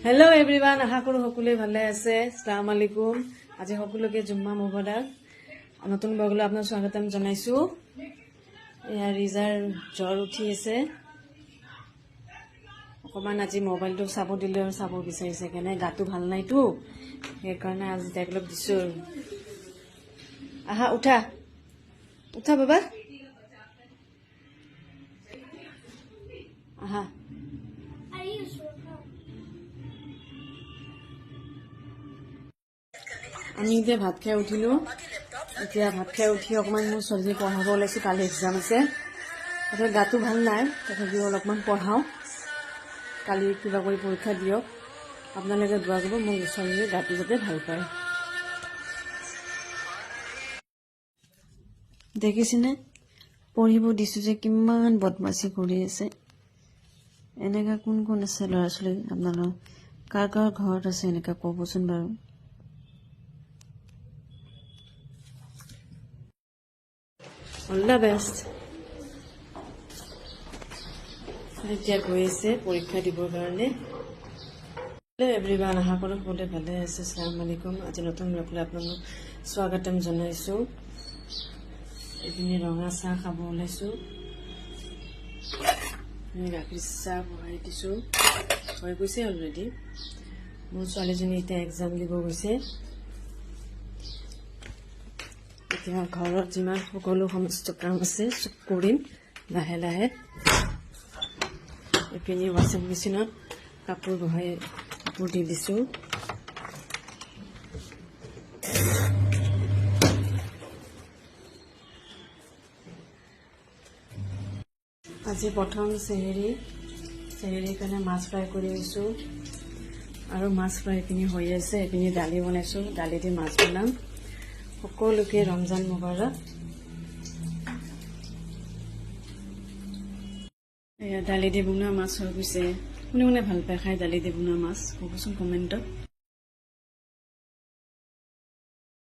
Hello' everyone, আশা কৰোঁ সকলোৱে ভালে আছে। আসসালামু আলাইকুম। আজি সকলোকে জুম্মা মুবাৰক। নতুন ব্লগলৈ আপোনাক স্বাগতম জনাইছোঁ। এয়া ৰিজাৰ জ্বৰ উঠি আছে, অকণমান আজি মোবাইলটো চাব দিলে আৰু চাব বিচাৰিছে, কেনে গাটো ভাল নাইতো, সেইকাৰণে আজি তাইক অলপ দিছোঁ। আহা, উঠা উঠা বাবা, আহা। আমি এতিয়া ভাত খাই উঠিলোঁ। এতিয়া ভাত খাই উঠি অকণমান মোৰ ছোৱালী পঢ়াব ওলাইছোঁ, কালি এক্সাম আছে। তথাপি গাটো ভাল নাই, তথাপিও অলপমান পঢ়াওঁ, কালি কিবা কৰি পৰীক্ষা দিয়ক। আপোনালোকে দোৱা কৰিব মোৰ ছোৱালীৰ গাটো যাতে ভাল পায়। দেখিছেনে, পঢ়িব দিছোঁ যে কিমান বদমাচি কৰি আছে। এনেকুৱা কোন কোন আছে ল'ৰা ছোৱালী আপোনালোকৰ, কাৰ কাৰ ঘৰত আছে এনেকুৱা ক'বচোন বাৰু। All the best. এতিয়া গৈ আছে পৰীক্ষা দিবৰ কাৰণে। এভৰিৱান, আশা কৰোঁ সকলোৱে ভালে আছে। আসসালামু আলাইকুম। আজি নতুন ব্লগলৈ আপোনালোক স্বাগতম জনাইছোঁ। এইপিনে ৰঙা চাহ খাব ওলাইছোঁ, গাখীৰ চাহ বহাই দিছোঁ, হৈ গৈছে অলৰেডি। মোৰ ছোৱালীজনী এতিয়া এক্সাম দিব গৈছে। এতিয়া ঘৰত যিমান সকলো সমস্ত কাম আছে চব কৰিম লাহে লাহে। এইপিনে ৱাশ্বিং মেচিনত কাপোৰ দি দিছোঁ। আজি প্ৰথম চেহেৰীৰ কাৰণে মাছ ফ্ৰাই কৰি আছোঁ, আৰু মাছ ফ্ৰাই এইপিনি হৈ আছে। এইপিনি দালি বনাইছোঁ, দালি দি মাছ বনাম। সকলোকে ৰমজান মুবাৰক। এয়া দালি দি বনোৱা মাছ হৈ গৈছে। কোনে কোনে ভাল পায় খাই দালি দি বনোৱা মাছ ক'বচোন কমেণ্টত।